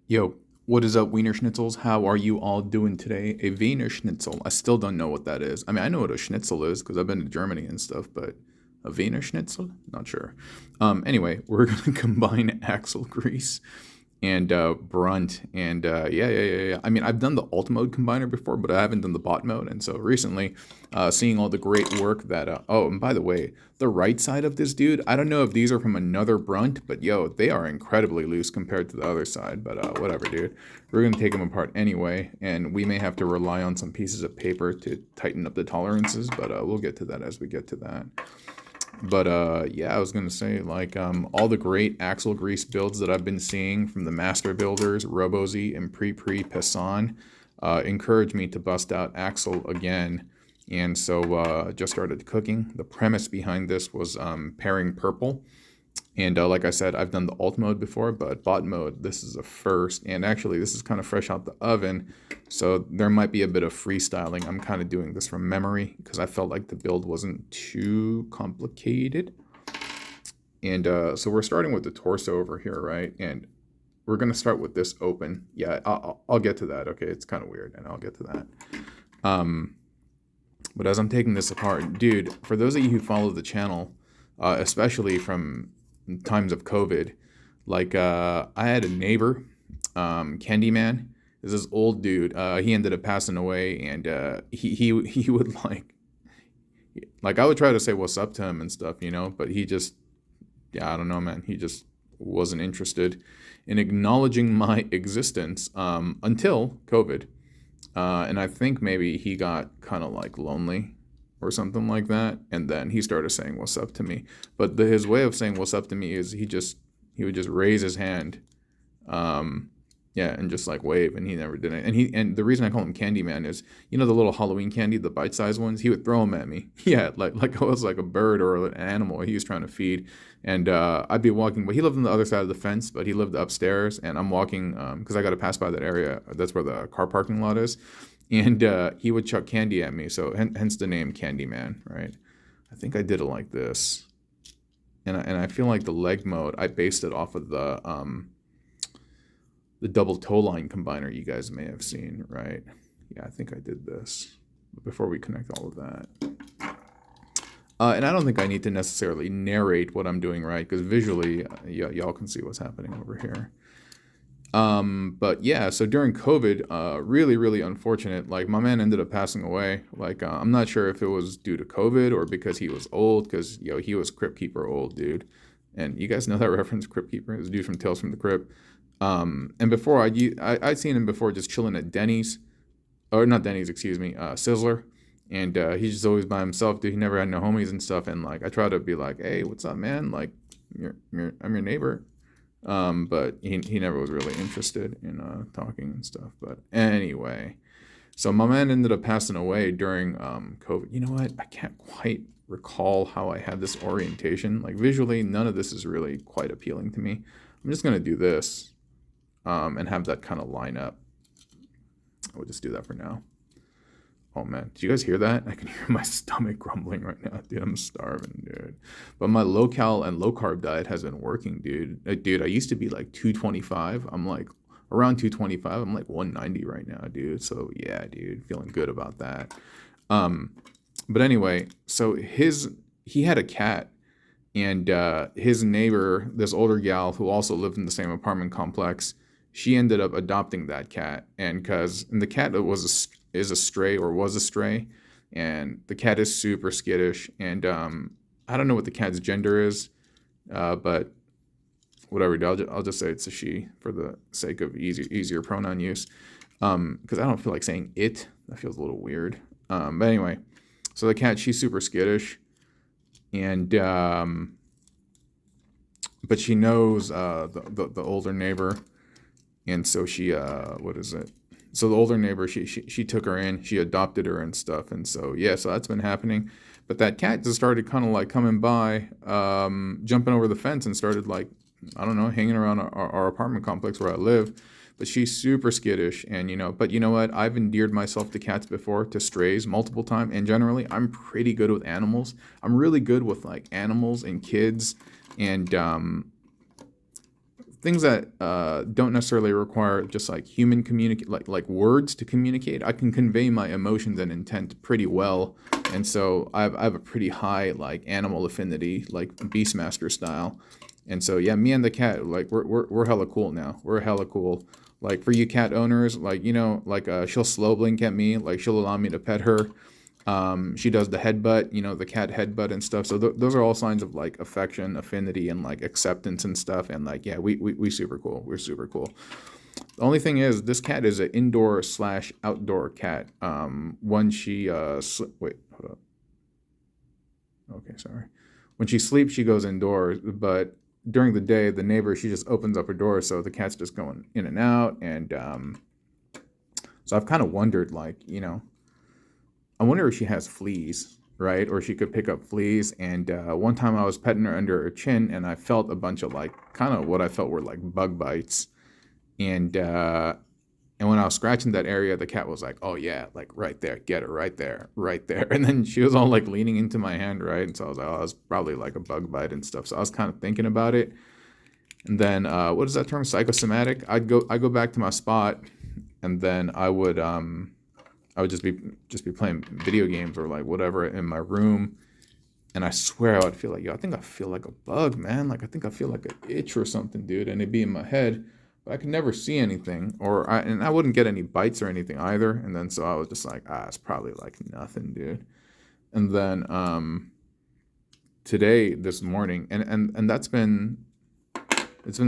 Yo, what is up, Wiener Schnitzels? How are you all doing today? A Wiener Schnitzel. I still don't know what that is. I mean, I know what a Schnitzel is because I've been to Germany and stuff, but a Wiener Schnitzel? Not sure. Anyway, we're gonna combine Axlegrease and Brunt and yeah. I mean, I've done the alt mode combiner before, but I haven't done the bot mode. And so recently, seeing all the great work that oh, and by the way, the right side of this dude, I don't know if these are from another Brunt, but yo, they are incredibly loose compared to the other side. But whatever, dude. We're gonna take them apart anyway, and we may have to rely on some pieces of paper to tighten up the tolerances, but we'll get to that as we get to that. But yeah, I was gonna say like all the great Axlegrease builds that I've been seeing from the master builders, Robozy and Pessan, encouraged me to bust out Axel again, and so just started cooking. The premise behind this was pairing purple, and like I said, I've done the alt mode before, but bot mode, this is a first. And actually, this is kind of fresh out the oven, so there might be a bit of freestyling. I'm kind of doing this from memory because I felt like the build wasn't too complicated. And so we're starting with the torso over here, right? And we're going to start with this open. Yeah, I'll get to that. Okay, it's kind of weird, and I'll get to that. But as I'm taking this apart, dude, for those of you who follow the channel, especially from times of COVID, like I had a neighbor, Candyman. Is this old dude? He ended up passing away, and he would like I would try to say what's up to him and stuff, you know, but he just, yeah, I don't know, man. He just wasn't interested in acknowledging my existence until COVID. And I think maybe he got kind of like lonely or something like that, and then he started saying what's up to me. But his way of saying what's up to me is he would just raise his hand, yeah, and just like wave, and he never did it. And the reason I call him Candyman is, you know, the little Halloween candy, the bite-sized ones. He would throw them at me. Yeah, like I was like a bird or an animal he was trying to feed, and I'd be walking. But he lived on the other side of the fence, but he lived upstairs, and I'm walking because I got to pass by that area. That's where the car parking lot is, and he would chuck candy at me. So hence the name Candyman, right? I think I did it like this, and I feel like the leg mode I based it off of the double toe line combiner you guys may have seen, right? Yeah, I think I did this before we connect all of that. And I don't think I need to necessarily narrate what I'm doing, right? Because visually, y'all can see what's happening over here. But yeah, so during COVID, really unfortunate. Like my man ended up passing away. Like I'm not sure if it was due to COVID or because he was old. Because he was Crypt Keeper old dude, and you guys know that reference, Crypt Keeper, is dude from Tales from the Crypt. And before I'd seen him before just chilling at Denny's, or not Denny's, excuse me, Sizzler, and he's just always by himself, dude. He never had no homies and stuff, and like I try to be like, hey, what's up, man? Like, I'm your neighbor, but he never was really interested in talking and stuff. But anyway, so my man ended up passing away during COVID. You know what? I can't quite recall how I had this orientation. Like visually, none of this is really quite appealing to me. I'm just gonna do this. And have that kind of line up. We'll just do that for now. Oh man, did you guys hear that? I can hear my stomach grumbling right now, dude. I'm starving, dude. But my low cal and low carb diet has been working, dude. Dude, I used to be like 225. I'm like around 225. I'm like 190 right now, dude. So yeah, dude, feeling good about that. But anyway, so he had a cat, and his neighbor, this older gal who also lived in the same apartment complex, she ended up adopting that cat, and the cat is a stray, or was a stray, and the cat is super skittish, and I don't know what the cat's gender is, but whatever. I'll just say it's a she for the sake of easier pronoun use, because I don't feel like saying it. That feels a little weird. But anyway, so the cat, she's super skittish, and but she knows the older neighbor. And so she, what is it? So the older neighbor, she took her in, she adopted her and stuff. And so, yeah, so that's been happening. But that cat just started kind of like coming by, jumping over the fence and started like, I don't know, hanging around our apartment complex where I live. But she's super skittish. And, but you know what? I've endeared myself to cats before, to strays multiple times. And generally, I'm pretty good with animals. I'm really good with like animals and kids and, things that don't necessarily require just like human communicate, like words to communicate. I can convey my emotions and intent pretty well, and so I have a pretty high like animal affinity, like Beastmaster style. And so yeah, me and the cat, like we're hella cool now. We're hella cool. Like for you cat owners, like you know, like she'll slow blink at me, like she'll allow me to pet her. She does the headbutt, you know, the cat headbutt and stuff. So those are all signs of like affection, affinity, and like acceptance and stuff. And like, yeah, we super cool. We're super cool. The only thing is, this cat is an indoor / outdoor cat. When she wait, hold up. Okay, sorry. When she sleeps, she goes indoors, but during the day, the neighbor, she just opens up her door, so the cat's just going in and out. And so I've kind of wondered, like, you know, I wonder if she has fleas, right? Or she could pick up fleas. And one time I was petting her under her chin, and I felt a bunch of like kind of what I felt were like bug bites. And when I was scratching that area, the cat was like, "Oh yeah, like right there, get her right there, right there." And then she was all like leaning into my hand, right? And so I was like, "Oh, it's probably like a bug bite and stuff." So I was kind of thinking about it. And then what is that term? Psychosomatic. I'd go back to my spot, and then I would just be playing video games or like whatever in my room, and I swear I would feel like, yo, I think I feel like a bug, man. Like I think I feel like an itch or something, dude. And it'd be in my head, but I could never see anything, and I wouldn't get any bites or anything either. And then so I was just like, it's probably like nothing, dude. And then this morning, and it's been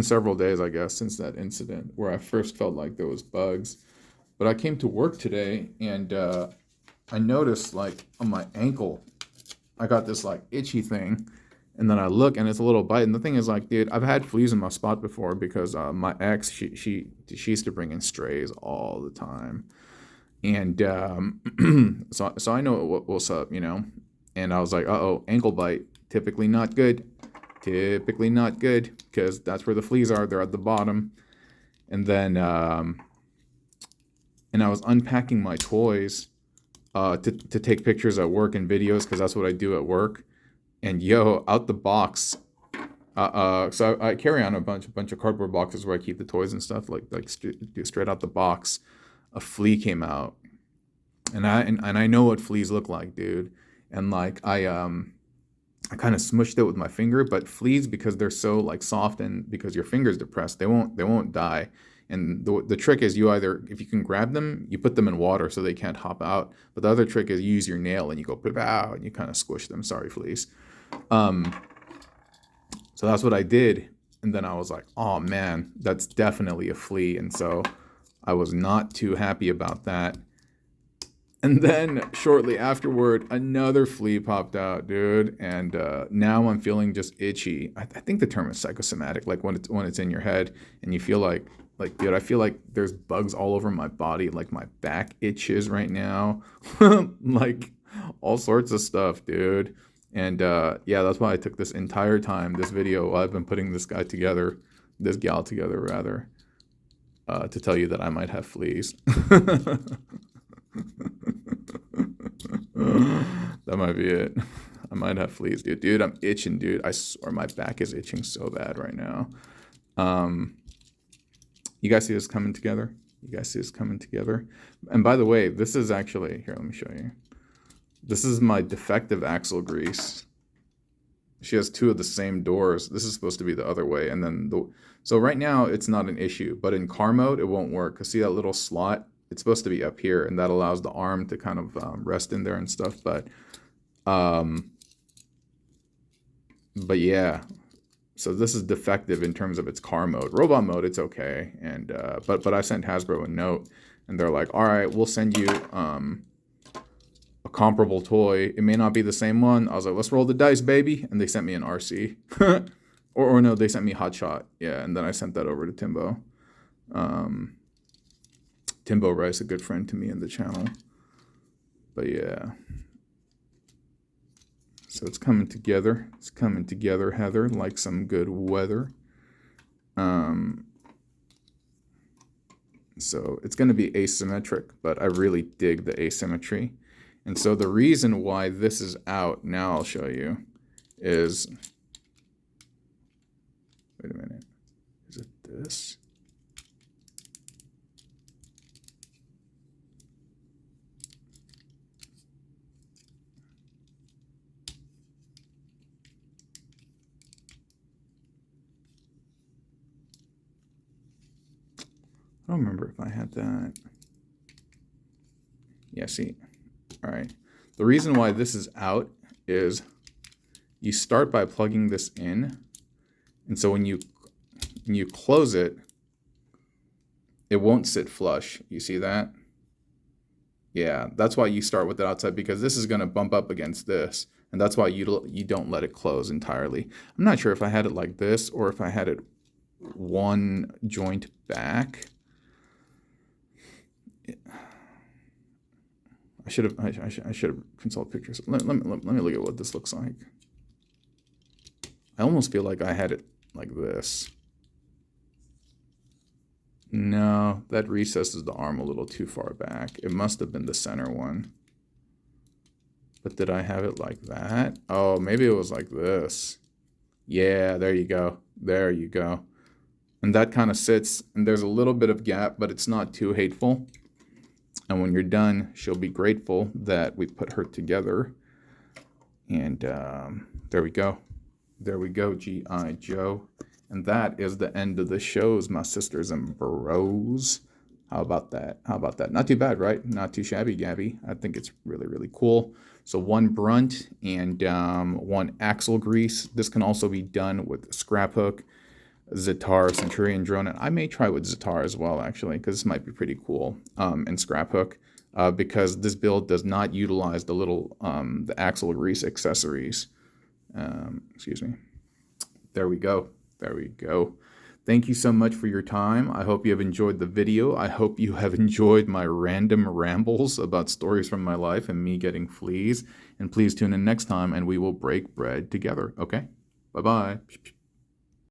several days, I guess, since that incident where I first felt like there was bugs. But I came to work today, and I noticed like on my ankle, I got this like itchy thing. And then I look, and it's a little bite. And the thing is, like, dude, I've had fleas in my spot before because my ex, she used to bring in strays all the time. And so I know what's up, you know. And I was like, ankle bite, typically not good. Typically not good, because that's where the fleas are. They're at the bottom. And then and I was unpacking my toys to take pictures at work and videos, because that's what I do at work. And yo, out the box, so I carry on a bunch of cardboard boxes where I keep the toys and stuff, like straight out the box. A flea came out, and I know what fleas look like, dude. And like I kind of smushed it with my finger, but fleas, because they're so like soft and because your finger's depressed, they won't die. And the trick is, you either, if you can grab them, you put them in water so they can't hop out. But the other trick is you use your nail and you go pow, and you kind of squish them. Sorry, fleas. So that's what I did. And then I was like, oh man, that's definitely a flea. And so I was not too happy about that. And then shortly afterward, another flea popped out, dude. And now I'm feeling just itchy. I think the term is psychosomatic, like when it's in your head and you feel like, dude, I feel like there's bugs all over my body. Like my back itches right now. Like all sorts of stuff, dude. And yeah, that's why I took this entire time, this video, while I've been putting this gal together, to tell you that I might have fleas. That might be it. I might have fleas, dude. Dude, I'm itching, dude. I swear my back is itching so bad right now. You guys see this coming together? And by the way, this is actually, here, let me show you. This is my defective Axlegrease. She has two of the same doors. This is supposed to be the other way. And then, so right now it's not an issue, but in car mode, it won't work. Cause see that little slot? It's supposed to be up here, and that allows the arm to kind of rest in there and stuff. But yeah, so this is defective in terms of its car mode. Robot mode, it's okay. And but I sent Hasbro a note, and they're like, all right, we'll send you a comparable toy. It may not be the same one. I was like, let's roll the dice, baby. And they sent me an RC. or no, they sent me Hot Shot. Yeah, and then I sent that over to Timbo. Timbo Rice, a good friend to me in the channel. But yeah. So it's coming together. It's coming together, Heather, like some good weather. So it's going to be asymmetric, but I really dig the asymmetry. And so the reason why this is out, now I'll show you, is, wait a minute. Is it this. I don't remember if I had that. Yeah, see. All right. The reason why this is out is you start by plugging this in. And so when you close it, it won't sit flush. You see that? Yeah, that's why you start with it outside, because this is going to bump up against this. And that's why you don't let it close entirely. I'm not sure if I had it like this or if I had it one joint back. I should have consulted pictures. Let me look at what this looks like. I almost feel like I had it like this. No, that recesses the arm a little too far back. It must have been the center one. But did I have it like that? Oh, maybe it was like this. Yeah, there you go. There you go. And that kind of sits, and there's a little bit of gap, but it's not too hateful. And when you're done, she'll be grateful that we put her together. And there we go. There we go, G.I. Joe. And that is the end of the shows, my sisters and bros. How about that? How about that? Not too bad, right? Not too shabby, Gabby. I think it's really, really cool. So one Brunt and one Axlegrease. This can also be done with scrap hook, Zatar, Centurion drone. And I may try with Zatar as well, actually, because this might be pretty cool. And scrap hook, because this build does not utilize the little the Axlegrease accessories. Excuse me. There we go. There we go. Thank you so much for your time. I hope you have enjoyed the video. I hope you have enjoyed my random rambles about stories from my life and me getting fleas. And please tune in next time and we will break bread together. Okay? Bye-bye.